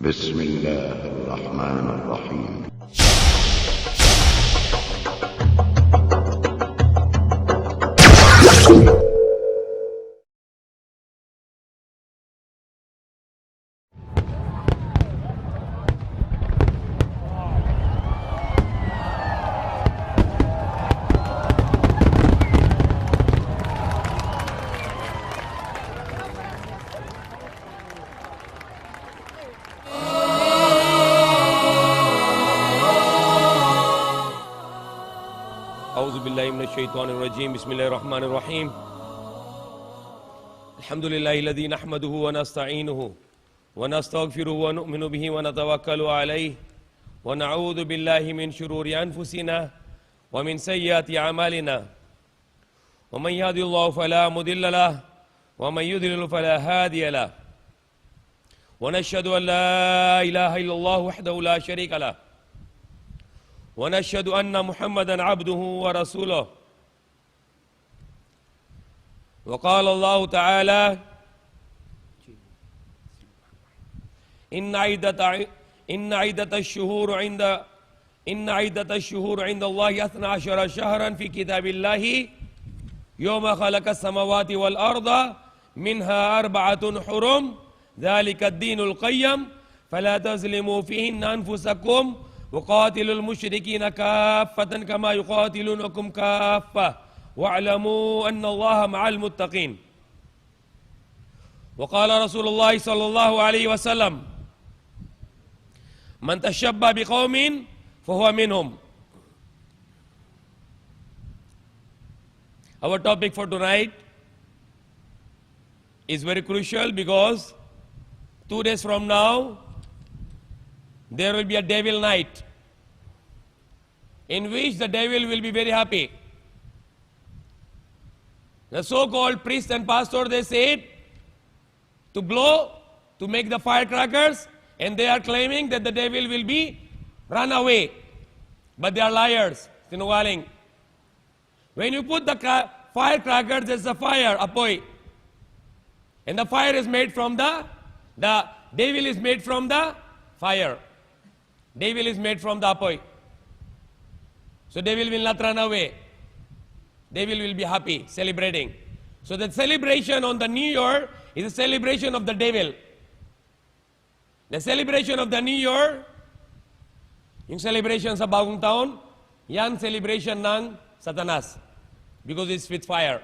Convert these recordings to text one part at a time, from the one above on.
بسم الله الرحمن الرحيم. أعوذ بالله من الشيطان الرجيم. بسم الله الرحمن الرحيم. الحمد لله الذي نحمده ونستعينه ونستغفره ونؤمن به ونتوكل عليه ونعوذ بالله من شرور أنفسنا ومن سيئات أعمالنا ومن يهد الله فلا مضل له ومن يضلل فلا هادي له ونشهد أن لا إله إلا الله وحده لا شريك له ونشهد أن محمدا عبده ورسوله. وقال الله تعالى إن عدة الشهور عند الله 12 شهرا في كتاب الله يوم خلق السماوات والأرض منها 4 حرم ذلك الدين القيم فلا تظلموا فيهن أنفسكم وقاتلوا المشركين كافة كما يقاتلونكم كافة واعلموا أن الله مع المتقين. وقال رسول الله صلى الله عليه وسلم من تشبه بقوم فهو منهم. Our topic for tonight is very crucial because 2 days from now there will be a devil night in which the devil will be very happy. The so-called priest and pastor, they said to blow, to make the firecrackers, and they are claiming that the devil will be run away. But they are liars, sinungaling. When you put the firecrackers, there's a fire, apoy. And the fire is made from the devil is made from the fire. Devil is made from the apoy. So devil will not run away. Devil will be happy, celebrating. So the celebration on the New Year is a celebration of the devil. The celebration of the New Year, yung celebration sa bagong taon, yan celebration ng Satanas. Because it's with fire.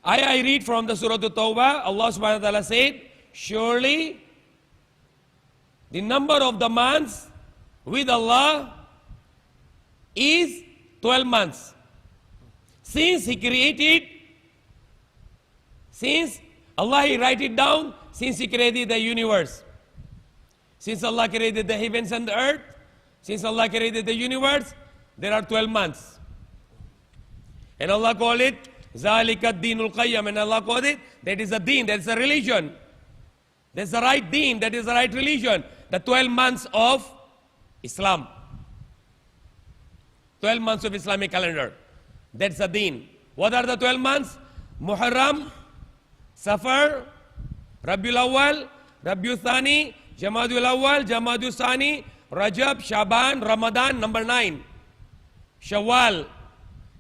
I read from the Surah At-Tawbah, Allah subhanahu wa ta'ala said, surely the number of the months with Allah is 12 months. Since Allah He write it down, since He created the universe. Since Allah created the heavens and the earth, since Allah created the universe, there are 12 months. And Allah called it, ذَلِكَ الدِّينُ الْقَيَّمِ, and Allah called it, that is a deen, that is a religion. That's the right deen, that is the right religion. The 12 months of Islam. 12 months of Islamic calendar. That's the deen. What are the 12 months? Muharram, Safar, Rabiul Awwal, Rabiul Thani, Jamadul Awwal, Jamadul Thani, Rajab, Shaban, Ramadan, number 9. Shawwal,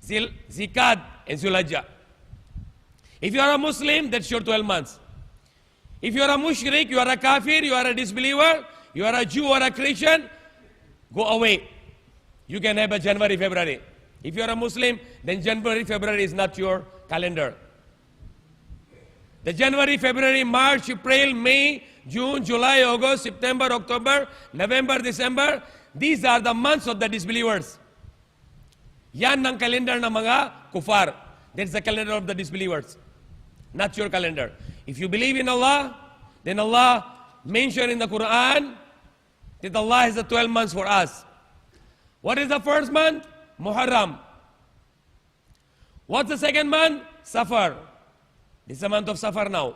Zikad, and Zulhijjah. If you are a Muslim, that's your 12 months. If you are a mushrik, you are a kafir, you are a disbeliever, you are a Jew or a Christian, go away. You can have a January, February. If you are a Muslim, then January, February is not your calendar. The January, February, March, April, May, June, July, August, September, October, November, December, these are the months of the disbelievers. Yan ang calendar ng mga kufar. That's the calendar of the disbelievers. Not your calendar. If you believe in Allah, then Allah mentioned in the Quran that Allah has the 12 months for us. What is the first month? Muharram. What's the second month? Safar. This is the month of Safar now.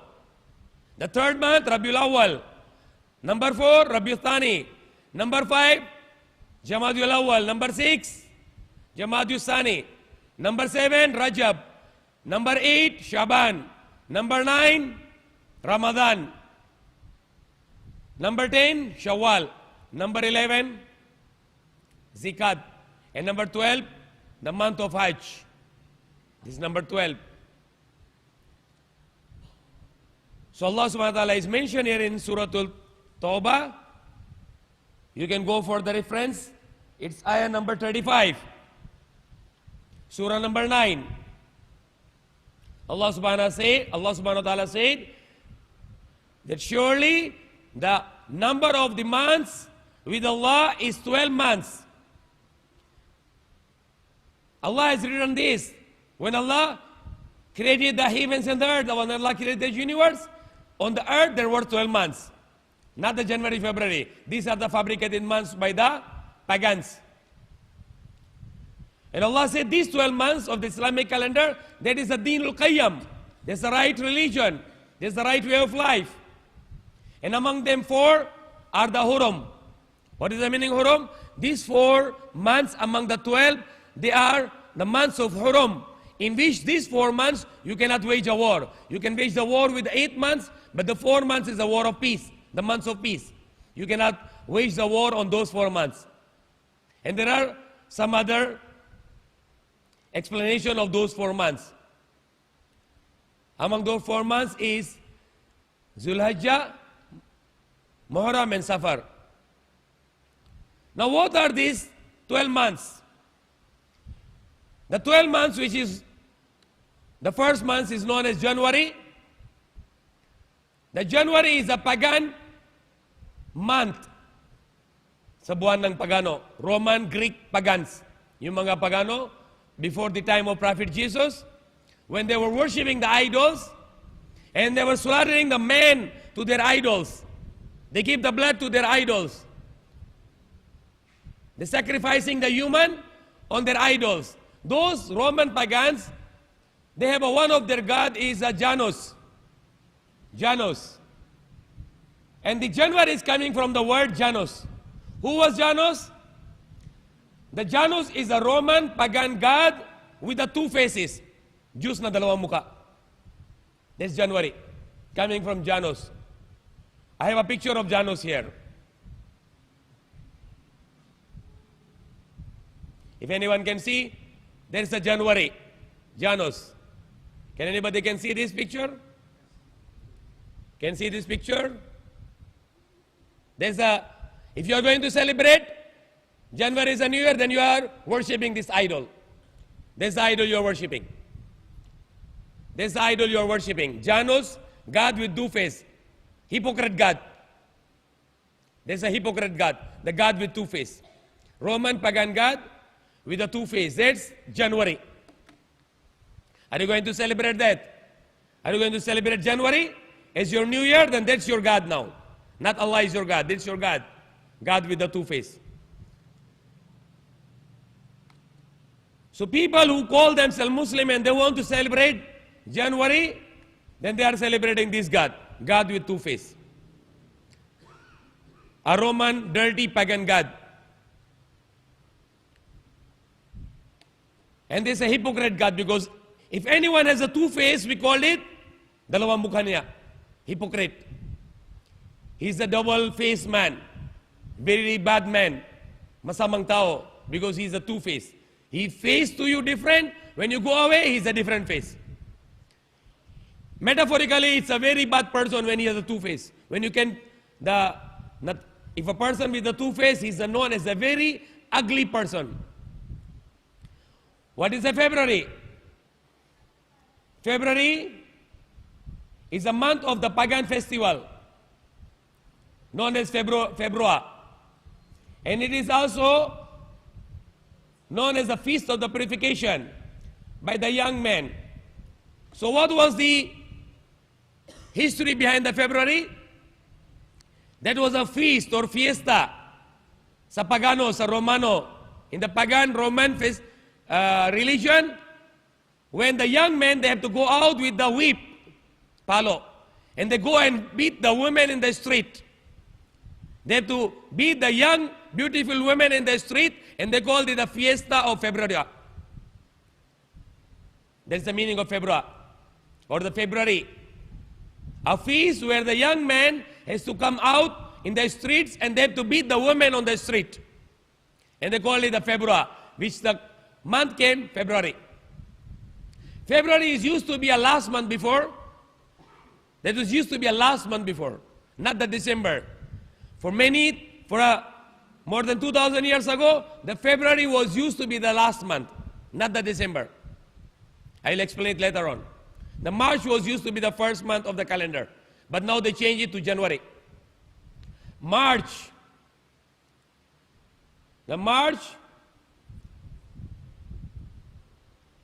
The third month, Rabiul Awwal. Number 4, Rabiul Thani. Number 5, Jamadul Awwal. Number 6, Jamadul Thani. Number 7, Rajab. Number 8, Shaban. Number 9, Ramadan. Number 10, Shawwal. Number 11, Zikat. And number 12, the month of Hajj. This is number 12. So Allah subhanahu wa ta'ala is mentioned here in Surah Al-Tawbah. You can go for the reference. It's ayah number 35. Surah number 9. Allah subhanahu wa ta'ala said that surely the number of the months with Allah is 12 months. Allah has written this. When Allah created the heavens and the earth, when Allah created the universe, on the earth there were 12 months. Not the January, February. These are the fabricated months by the pagans. And Allah said these 12 months of the Islamic calendar, that is the Deenul Qayyam. That's the right religion. That's the right way of life. And among them 4 are the Hurum. What is the meaning of Hurum? These 4 months among the 12, they are the months of Hurum, in which these 4 months you cannot wage a war. You can wage the war with the 8 months, but the 4 months is a war of peace, the months of peace. You cannot wage the war on those 4 months. And there are some other explanation of those 4 months. Among those 4 months is Zulhijjah, Muharram and Safar. Now what are these 12 months? The 12 months, which is, the first month is known as January. The January is a pagan month sa buwan ng Pagano. Roman, Greek pagans. Yung mga Pagano, before the time of Prophet Jesus, when they were worshiping the idols, and they were slaughtering the men to their idols. They give the blood to their idols. They're sacrificing the human on their idols. Those Roman pagans, they have one of their god is Janus. Janus. And the January is coming from the word Janus. Who was Janus? The Janus is a Roman pagan god with the 2 faces. Diyos na dalawang muka. That's January, coming from Janus. I have a picture of Janus here. If anyone can see, there is a January, Janus. Can anybody can see this picture? Can see this picture? There's a, if you are going to celebrate, January is a new year, then you are worshipping this idol. There's the idol you are worshipping. There's the idol you are worshipping. Janus, God with 2 faces. Hypocrite God. There's a hypocrite God, the God with 2 faces. Roman pagan God with a 2 faces. That's January. Are you going to celebrate that? Are you going to celebrate January as your new year? Then that's your God now. Not Allah is your God, that's your God. God with the 2 faces. So people who call themselves Muslim and they want to celebrate January, then they are celebrating this God. God with 2 faces. A Roman, dirty, pagan God. And there's a hypocrite God, because if anyone has a 2 faces, we call it dalawang mukha niya. Hypocrite. He's a double-faced man. Very bad man. Masamang tao, because he's a 2 face. He face to you different. When you go away, he's a different face. Metaphorically, it's a very bad person when he has a 2 face. When you can, if a person with a 2 face, he's known as a very ugly person. What is a February? February is a month of the pagan festival, known as Februa. And it is also known as the Feast of the Purification by the young men. So what was the history behind the February? That was a feast or fiesta sa Pagano, sa Romano. In the pagan Roman religion, when the young men, they have to go out with the whip, palo, and they go and beat the women in the street. They have to beat the young, beautiful women in the street, and they call it the Fiesta of February. That's the meaning of February, or the February. A feast where the young man has to come out in the streets and they have to beat the women on the street. And they call it the February, which the month came February. February is used to be a last month before. That was used to be a last month before, not the December. For more than 2,000 years ago, the February was used to be the last month, not the December. I'll explain it later on. The March was used to be the first month of the calendar, but now they changed it to January. March. The March.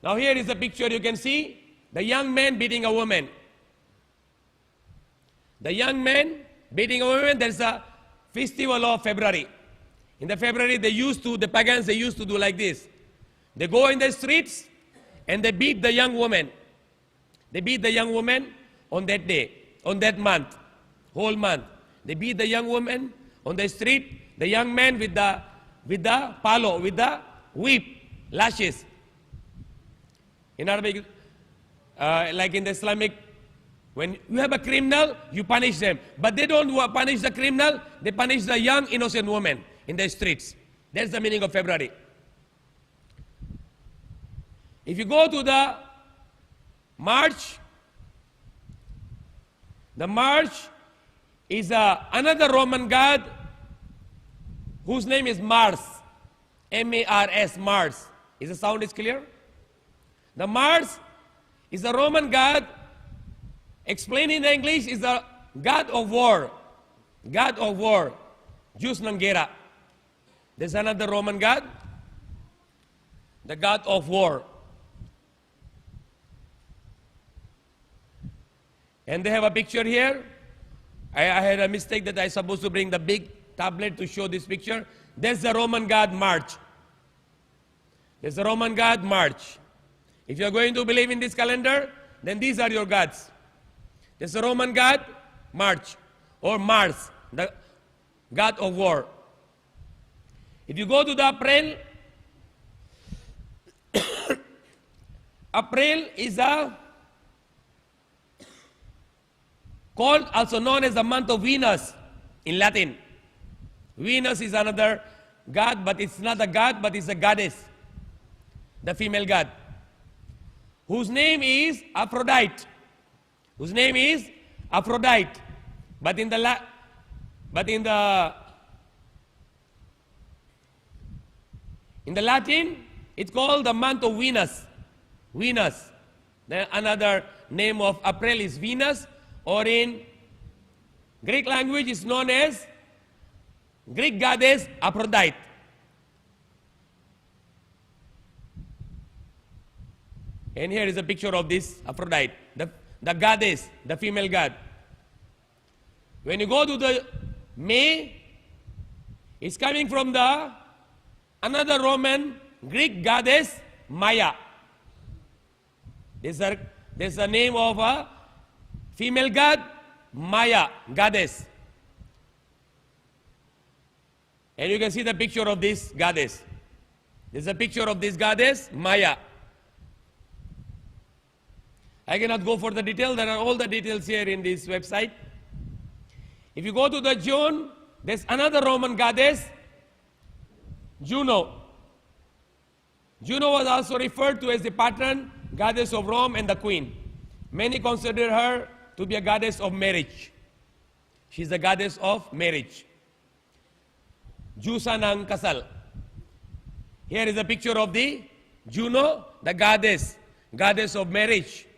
Now here is a picture you can see, the young man beating a woman. The young man beating a woman, there's a festival of February. In the February, the pagans, they used to do like this. They go in the streets and they beat the young woman. They beat the young woman on that day, on that month, whole month. They beat the young woman on the street, the young man with the palo, with the whip, lashes. In Arabic, like in the Islamic, when you have a criminal, you punish them. But they don't punish the criminal, they punish the young innocent woman in the streets. That's the meaning of February. If you go to the March, the March is another Roman god whose name is Mars. M-A-R-S, Mars. Is the sound is clear? The Mars is a Roman god. Explained in English is the god of war. God of war. Diyos ng gera. There's another Roman god. The god of war. And they have a picture here. I had a mistake that I supposed to bring the big tablet to show this picture. There's the Roman god March. There's the Roman god March. If you're going to believe in this calendar, then these are your gods. There's the Roman god March, or Mars, the god of war. If you go to the April, April is called, also known as the month of Venus in Latin. Venus is another god, but it's not a god, but it's a goddess, the female god, whose name is Aphrodite. Whose name is Aphrodite. But in the Latin, it's called the month of Venus. Venus. Then another name of April is Venus, or in Greek language is known as Greek goddess Aphrodite. And here is a picture of this Aphrodite, the goddess, the female god. When you go to the May, it's coming from the another Roman Greek goddess, Maya. There's a name of a female god, Maya, goddess. And you can see the picture of this goddess. There's a picture of this goddess, Maya. I cannot go for the detail. There are all the details here in this website. If you go to the June, there's another Roman goddess, Juno. Juno was also referred to as the patron goddess of Rome and the queen. Many consider her to be a goddess of marriage. She's the goddess of marriage. Diyosa ng kasal. Here is a picture of the Juno, the goddess of marriage.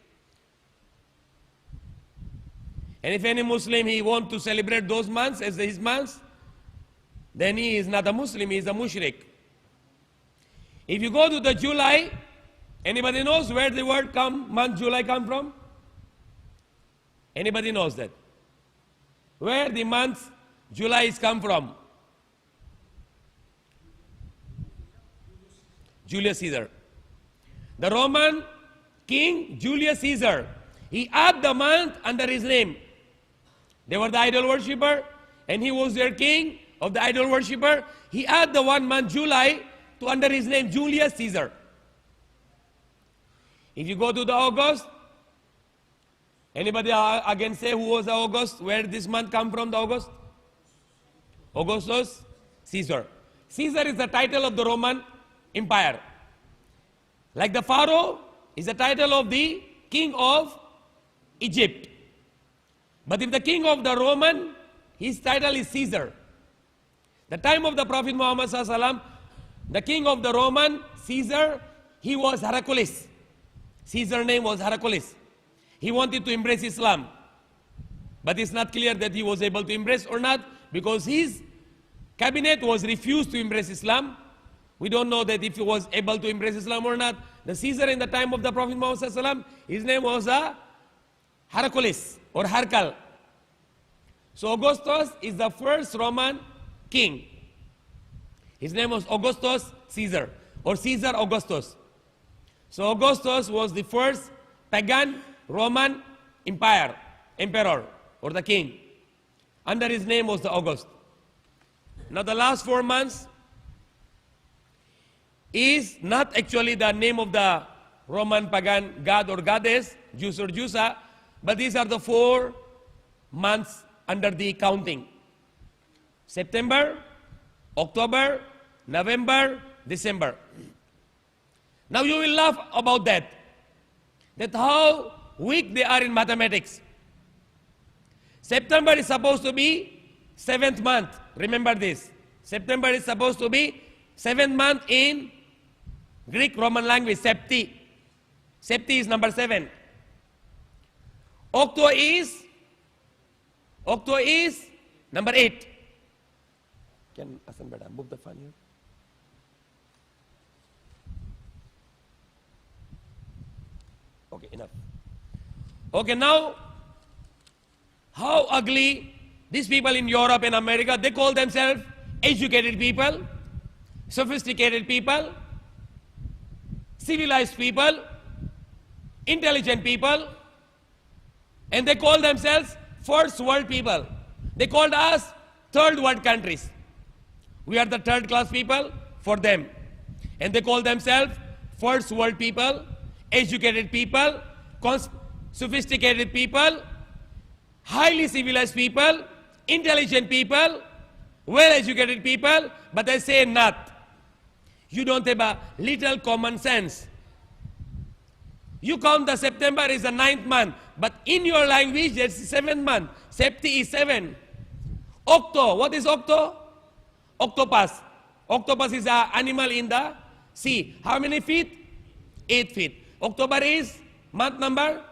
And if any Muslim, he wants to celebrate those months as his months, then he is not a Muslim, he is a mushrik. If you go to the July, anybody knows where the word month July come from? Anybody knows that? Where the month July is come from? Julius Caesar. The Roman king Julius Caesar, he had the month under his name. They were the idol worshipper, and he was their king of the idol worshipper. He had the 1 month July to under his name, Julius Caesar. If you go to the August, Anybody again say who was the August? Where did this month come from, the August? Augustus Caesar. Caesar is the title of the Roman Empire. Like the Pharaoh is the title of the king of Egypt. But if the king of the Roman, his title is Caesar. The time of the Prophet Muhammad Sallallahu, the king of the Roman, Caesar, he was Hercules. Caesar's name was Hercules. He wanted to embrace Islam. But it's not clear that he was able to embrace or not, because his cabinet was refused to embrace Islam. We don't know that if he was able to embrace Islam or not. The Caesar in the time of the Prophet Muhammad Sallallahu, his name was Hercules or Hercule. So Augustus is the first Roman king. His name was Augustus Caesar or Caesar Augustus. So Augustus was the first pagan Roman emperor or the king. Under his name was the August. Now the last 4 months is not actually the name of the Roman pagan god or goddess, Zeus or Zeusa, but these are the 4 months under the counting. September, October, November, December. Now you will laugh about that how weak they are in mathematics. September is supposed to be 7th month. Remember this. September is supposed to be 7th month in Greek Roman language, Septi. Septi is number 7. Octo is number 8. Can Asan Beda move the fan here? Okay, enough. Okay, now, how ugly these people in Europe and America, they call themselves educated people, sophisticated people, civilized people, intelligent people, and they call themselves first world people. They called us third world countries. We are the third class people for them. And they call themselves first world people, educated people, sophisticated people, highly civilized people, intelligent people, well-educated people, but they say not. You don't have a little common sense. You count the September is the 9th month, but in your language, it's the 7th month. Septi is 7. Octo, what is octo? Octopus. Octopus is an animal in the sea. How many feet? 8 feet. October is month number.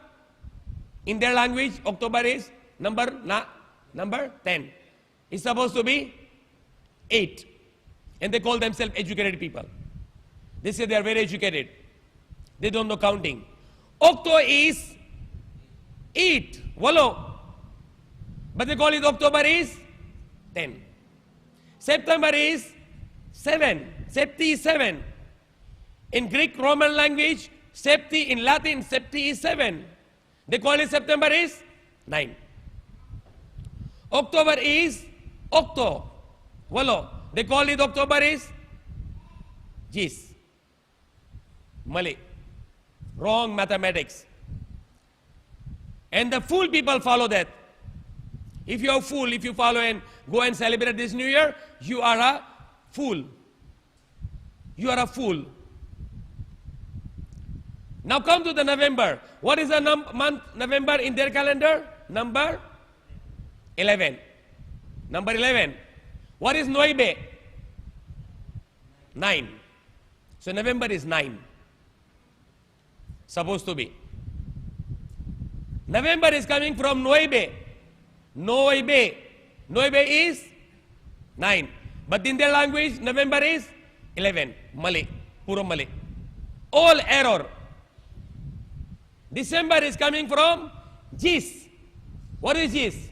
In their language, October is number 10. It's supposed to be 8. And they call themselves educated people. They say they are very educated. They don't know counting. Octo is 8. Wallo. But they call it October is 10. September is 7. Septi is 7. In Greek Roman language, Septi, in Latin, Septi is 7. They call it September is 9. October is Octo. Wallo. They call it October is Gis. Malay. Wrong mathematics. And the fool people follow that. If you are a fool, if you follow and go and celebrate this New Year, you are a fool. You are a fool. Now come to the November. What is the month November in their calendar? Number 11. Number 11. What is Noebe? 9. So November is 9. Supposed to be. November is coming from Noebe. Noebe. Noebe is 9. But in their language, November is 11. Malay. Puro Malay. All error. December is coming from Gis. What is Gis?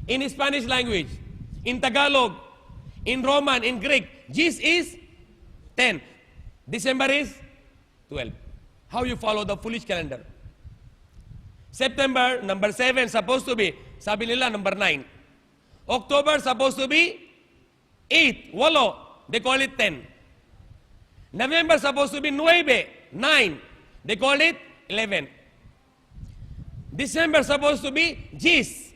In Spanish language, in Tagalog, in Roman, in Greek, Gis is 10. December is 12. How you follow the foolish calendar? September, number 7, supposed to be, sabi nila, number 9. October, supposed to be 8. Walo, they call it 10. November, supposed to be 9. They call it 11. December supposed to be Gis.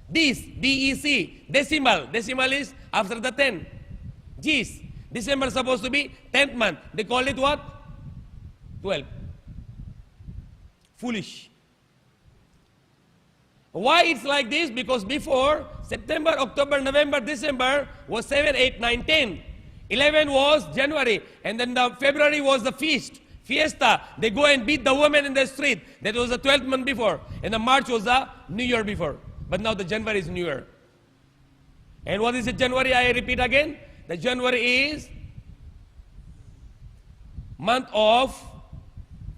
This, D-E-C, decimal. Decimal is after the 10. Gis. December supposed to be 10th month. They call it what? 12. Foolish. Why it's like this? Because before, September, October, November, December was 7, 8, 9, 10. 11 was January. And then the February was the feast. Fiesta. They go and beat the women in the street. That was the 12th month before. And the March was the New Year before. But now the January is New Year. And what is the January? I repeat again. The January is month of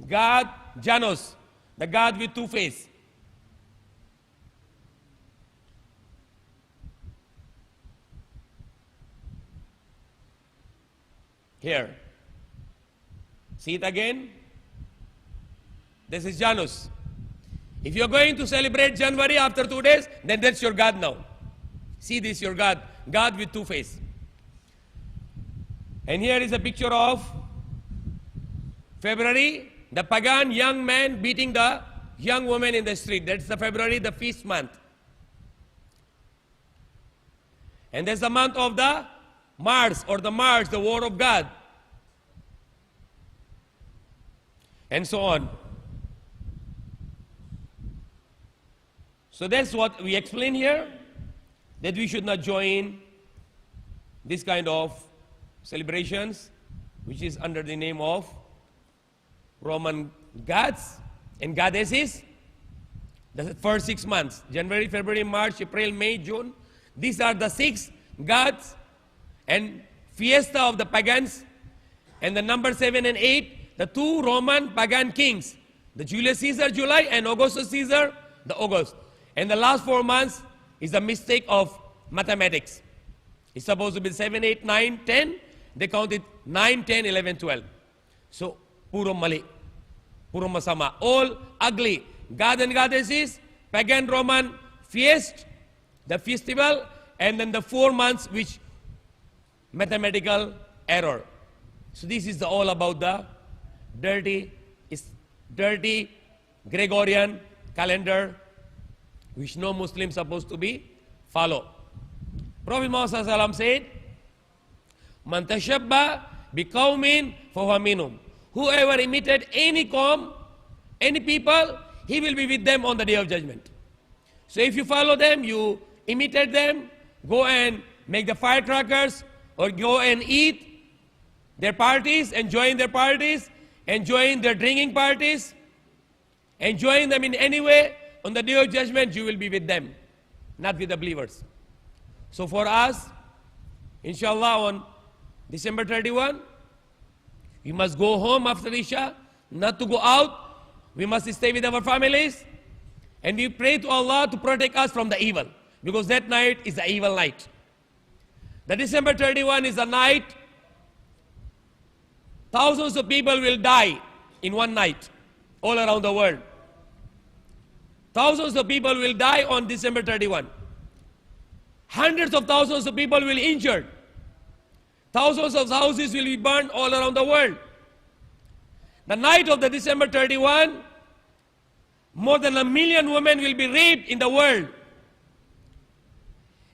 God, Janus. The God with two faces. Here. See it again? This is Janus. If you're going to celebrate January after 2 days, then that's your God now. See this, your God. God with two faces. And here is a picture of February, the pagan young man beating the young woman in the street. That's the February, the feast month. And there's the month of the Mars, or the Mars, the war of God. And so on. So that's what we explain here, that we should not join this kind of celebrations, which is under the name of Roman gods and goddesses. The first 6 months, January, February, March, April, May, June. These are the 6 gods and fiesta of the pagans. And the number 7 and 8, the 2 Roman pagan kings, the Julius Caesar, July, and Augustus Caesar, the August. And the last 4 months is the mistake of mathematics. It's supposed to be 7, 8, 9, 10. They count it 9, 10, 11, 12. So, puro mali. Puro masama. All ugly. God and goddesses, pagan Roman feast, the festival, and then the 4 months which mathematical error. So this is all about the dirty Gregorian calendar which no Muslim supposed to be follow. Prophet Muhammad ﷺ said, Man tashabba biqawmin fahuwa minhum. Whoever imitated any qawm, any people, he will be with them on the day of judgment. So if you follow them, you imitate them, go and make the firecrackers, or go and eat their parties, and join their parties, and join their drinking parties, and join them in any way, on the day of judgment, you will be with them, not with the believers. So for us, inshallah, on December 31, we must go home after Isha, not to go out. We must stay with our families, and we pray to Allah to protect us from the evil, because that night is the evil night. The December 31 is a night thousands of people will die in one night all around the world. Thousands of people will die on December 31. Hundreds of thousands of people will be injured. Thousands of houses will be burned all around the world. The night of the December 31, more than 1 million women will be raped in the world.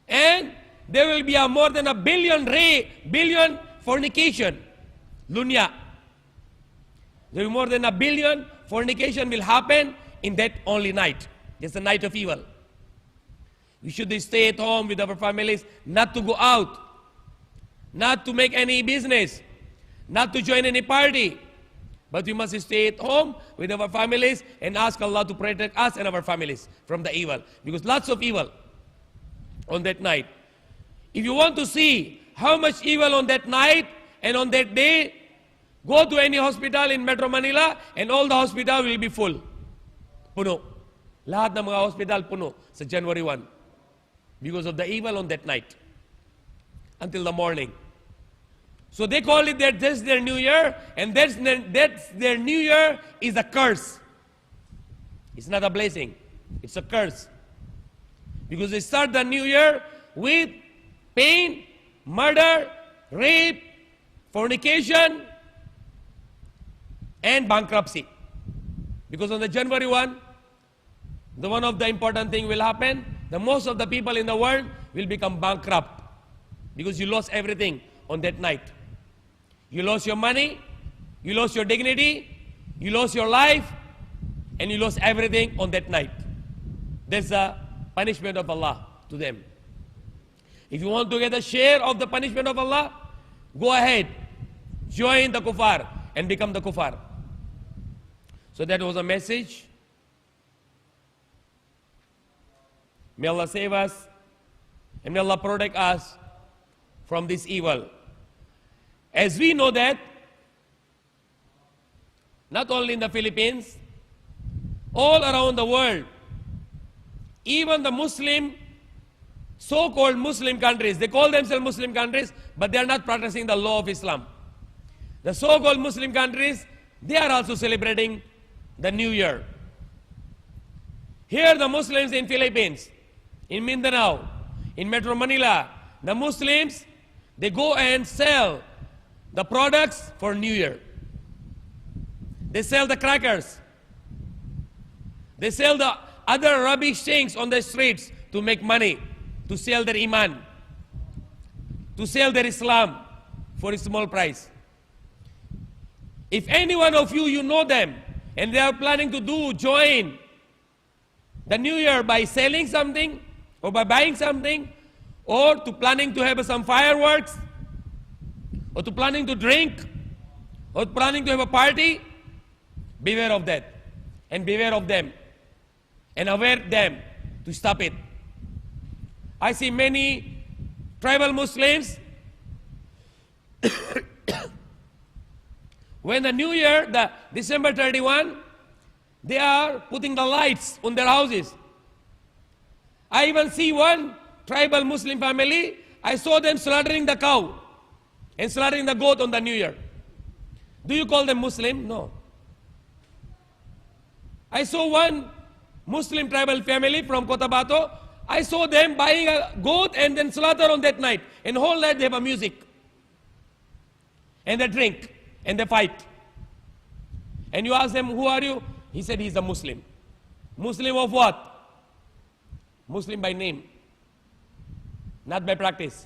And there will be more than 1 billion fornication. Lunya. There will be more than 1 billion fornication will happen in that only night. It's the night of evil. We should stay at home with our families, not to go out, not to make any business, not to join any party. But we must stay at home with our families and ask Allah to protect us and our families from the evil. Because lots of evil on that night. If you want to see how much evil on that night and on that day, go to any hospital in Metro Manila and all the hospital will be full. Puno. Lahat ng mga hospital puno sa January 1. Because of the evil on that night. Until the morning. So they call it that that's their New Year, and that's their New Year is a curse. It's not a blessing. It's a curse. Because they start the New Year with pain, murder, rape, fornication, and bankruptcy. Because on the January 1, the one of the important thing will happen. The most of the people in the world will become bankrupt because you lost everything on that night. You lost your money, you lost your dignity, you lost your life, and you lost everything on that night. That's the punishment of Allah to them. If you want to get a share of the punishment of Allah, go ahead, join the kuffar and become the kuffar. So that was a message. May Allah save us and may Allah protect us from this evil. As we know that, not only in the Philippines, all around the world, even the Muslim, so-called Muslim countries, they call themselves Muslim countries, but they are not practicing the law of Islam. The so-called Muslim countries, they are also celebrating the New Year. Here the Muslims in Philippines, in Mindanao, in Metro Manila, the Muslims, they go and sell the products for New Year. They sell the crackers. They sell the other rubbish things on the streets to make money, to sell their iman, to sell their Islam for a small price. If any one of you, you know them, and they are planning to join the New Year by selling something, or by buying something, or to planning to have some fireworks, or to planning to drink, or planning to have a party, beware of that, and beware of them, and aware them to stop it. I see many tribal Muslims, when the New Year, the December 31, they are putting the lights on their houses. I even see one tribal Muslim family, I saw them slaughtering the cow and slaughtering the goat on the New Year. Do you call them Muslim? No. I saw one Muslim tribal family from Cotabato, I saw them buying a goat and then slaughter on that night. And whole night they have a music. And they drink. And they fight. And you ask them, who are you? He said he's a Muslim. Muslim of what? Muslim by name. Not by practice.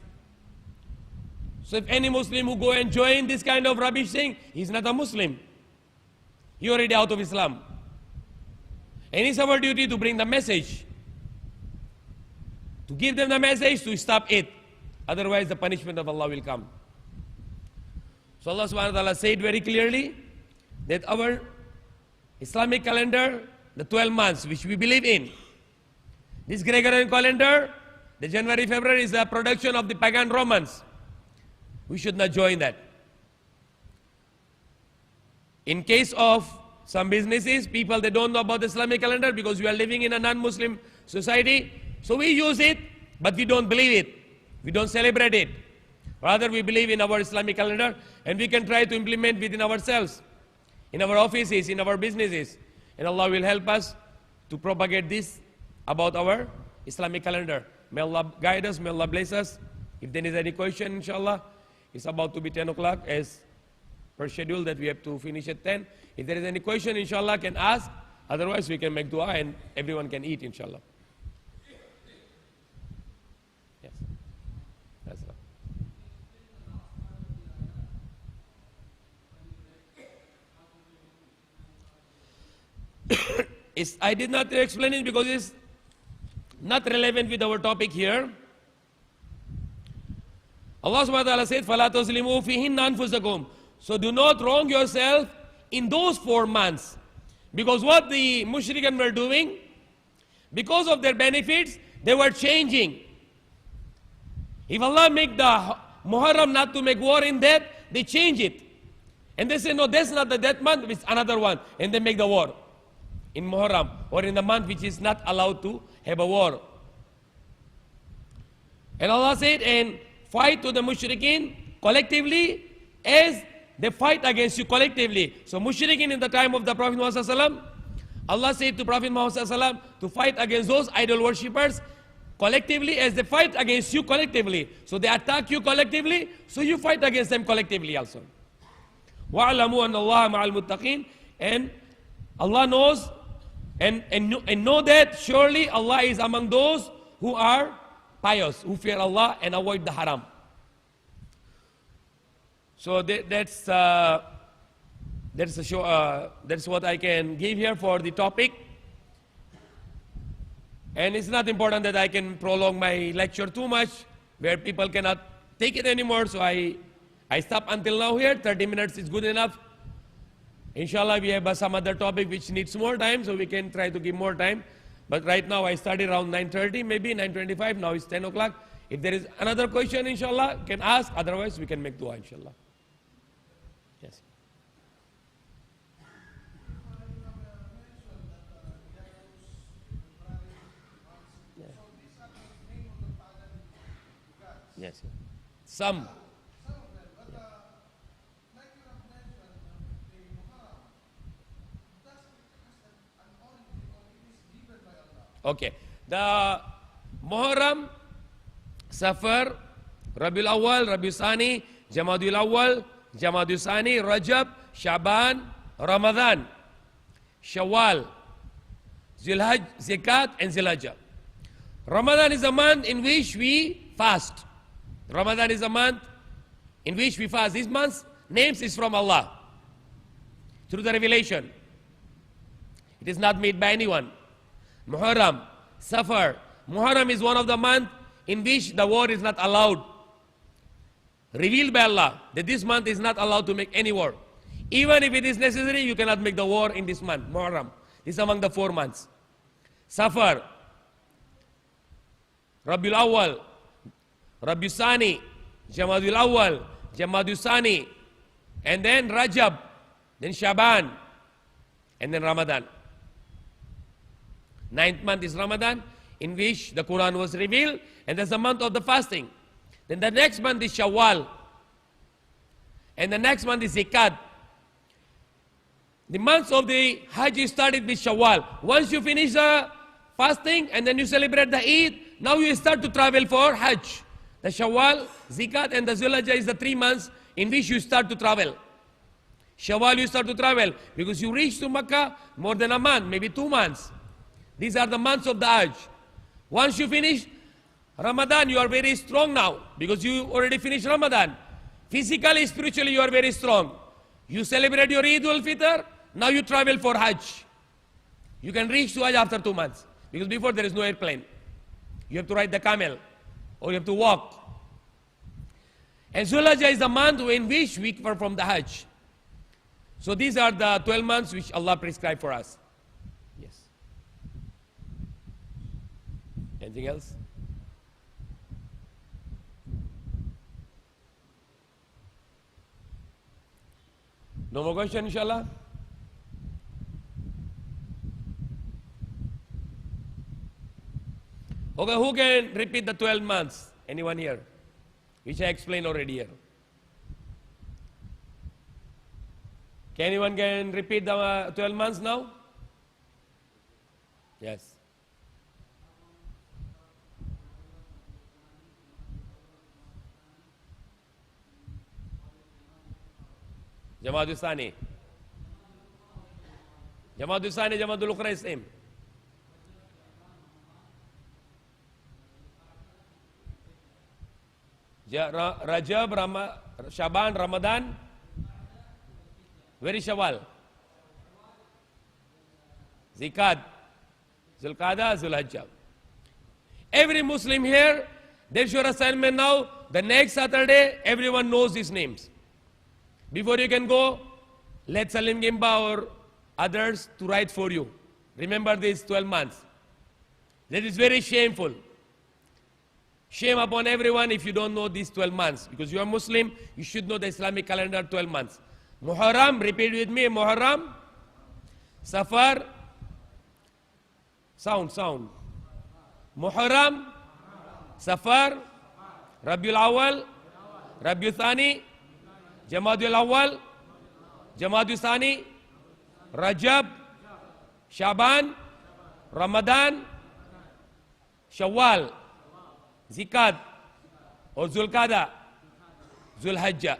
So if any Muslim who go and join this kind of rubbish thing, he's not a Muslim. He already out of Islam. And it's our duty to bring the message. To give them the message to stop it. Otherwise the punishment of Allah will come. So Allah subhanahu wa ta'ala said very clearly that our Islamic calendar, the 12 months which we believe in, this Gregorian calendar, the January, February is the production of the pagan Romans. We should not join that. In case of some businesses, people, they don't know about the Islamic calendar because we are living in a non-Muslim society. So we use it, but we don't believe it. We don't celebrate it. Rather, we believe in our Islamic calendar, and we can try to implement within ourselves, in our offices, in our businesses. And Allah will help us to propagate this about our Islamic calendar. May Allah guide us, may Allah bless us. If there is any question, inshallah, it's about to be 10 o'clock as per schedule that we have to finish at 10. If there is any question, inshallah, can ask. Otherwise, we can make dua and everyone can eat, inshallah. Yes. That's right. I did not explain it because it's not relevant with our topic here. Allah subhanahu wa ta'ala said, فَلَا تَظْلِمُوا فِيهِنَّ أَنفُسَكُمْ. So do not wrong yourself in those 4 months. Because what the mushrikun were doing, because of their benefits, they were changing. If Allah make the Muharram not to make war in that, they change it. And they say, no, that's not the that month, it's another one. And they make the war in Muharram, or in the month which is not allowed to have a war. And Allah said, and fight to the mushrikeen collectively as they fight against you collectively. So mushrikeen in the time of the Prophet Muhammad ﷺ, Allah said to Prophet Muhammad ﷺ to fight against those idol worshippers collectively as they fight against you collectively. So they attack you collectively, so you fight against them collectively also. وَعْلَمُوا أَنَّ اللَّهَ مَعَ الْمُتَّقِينَ. And Allah knows And know that surely Allah is among those who are pious, who fear Allah and avoid the haram. So that's what I can give here for the topic. And it's not important that I can prolong my lecture too much, where people cannot take it anymore. So I stop until now here. 30 minutes is good enough. Inshallah, we have some other topic which needs more time, so we can try to give more time. But right now, I started around 9:30, maybe 9:25. Now it's 10 o'clock. If there is another question, inshallah, you can ask. Otherwise, we can make dua, inshallah. Yes. Yes. Some. Okay. The Muharram, Safar, Rabiul Awwal, Rabiul Thani, Jamadul Awwal, Jamadul Thani, Rajab, Shaban, Ramadan, Shawwal, Zulhajj, Zakat, and Zilhajjah. Ramadan is a month in which we fast. Ramadan is a month in which we fast. This month's names is from Allah through the revelation. It is not made by anyone. Muharram, Safar. Muharram is one of the months in which the war is not allowed. Revealed by Allah that this month is not allowed to make any war. Even if it is necessary, you cannot make the war in this month, Muharram. This is among the 4 months. Safar, Rabiul Awwal, Rabiul Thani, Jamadul Awwal, Jamadul Thani, and then Rajab, then Shaban, and then Ramadan. 9th month is Ramadan, in which the Quran was revealed, and that's the month of the fasting. Then the next month is Shawwal, and the next month is Zakat. The months of the Hajj started with Shawwal. Once you finish the fasting and then you celebrate the Eid, now you start to travel for Hajj. The Shawwal, Zakat, and the Zulhajjah is the 3 months in which you start to travel. Shawwal you start to travel because you reach to Makkah more than a month, maybe 2 months. These are the months of the Hajj. Once you finish Ramadan, you are very strong now because you already finished Ramadan. Physically, spiritually, you are very strong. You celebrate your Eid al-Fitr, now you travel for Hajj. You can reach to Hajj after 2 months because before there is no airplane. You have to ride the camel or you have to walk. And Zulhajjah is the month in which we perform the Hajj. So these are the 12 months which Allah prescribed for us. Yes. Anything else? No more question, inshallah? Okay, who can repeat the 12 months? Anyone here? Which I explained already here. Can anyone can repeat the 12 months now? Yes. Jamadul Thani. Jamadul Thani, Jamadul Ukhra is same. Rajab, Shaban, Ramadan. Where is Shawwal? Zakat, Zulqa'dah, Zulhajjah. Every Muslim here, there's your assignment now. The next Saturday, everyone knows these names. Before you can go, let Salim Gimba or others to write for you. Remember these 12 months. That is very shameful. Shame upon everyone if you don't know these 12 months. Because you are Muslim, you should know the Islamic calendar 12 months. Muharram, repeat with me, Muharram. Safar. Sound. Muharram. Safar. Rabiul Awwal. Rabiul Thani. Jamadul Awwal, Jamadul Thani, Rajab, Shaban, Ramadan, Shawwal, Zakat, or Zulqa'dah, Zulhajjah.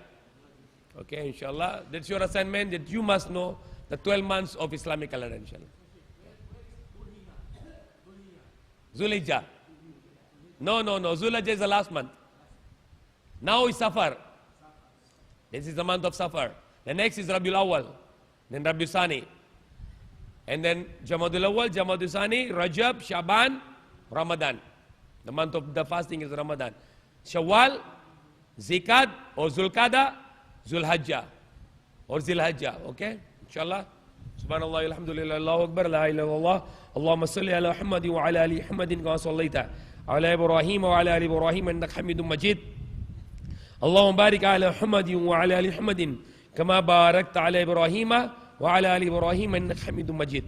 Okay, inshallah, that's your assignment that you must know the 12 months of Islamic calendar, inshallah. Zulhijjah. No. Zulhijjah is the last month. Now is Safar. This is the month of Safar. The next is Rabiul Awwal. Then Rabiul Sani. And then Jamadul Awwal, Jamadul Sani, Rajab, Shaban, Ramadan. The month of the fasting is Ramadan. Shawwal, Zikad or Zulqada, Zulhajjah or Zilhajjah. Okay? Inshallah. Subhanallah, alhamdulillah, Allahu Akbar, la ilaha illallah. Allahumma salli ala Muhammadin wa ala ali Muhammadin kama sallaita ala Ibrahim wa ala ali Ibrahim innaka Hamidum Majid. Allahumma barik ala Muhammadin wa ala ali Muhammadin kama barakta ala Ibrahim wa ala ali Ibrahim innaka Hamidum Majid.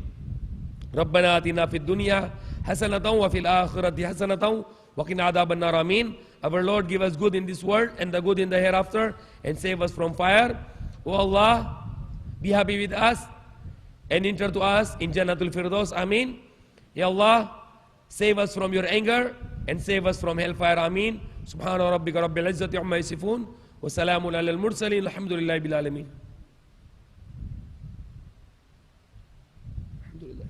ربنا آتنا في الدنيا حسنة وفي الآخرة حسنة وقنا عذاب النار آمين. Our Lord, give us good in this world and the good in the hereafter and save us from fire. O Allah, be happy with us and enter to us in Jannatul Firdaus. Ameen. Ya Allah, save us from your anger and save us from hellfire. Ameen. Subhana rabbika rabbil izzati amma yasifun wa salamun alal mursalin alhamdulillahi bil alamin. Alhamdulillah.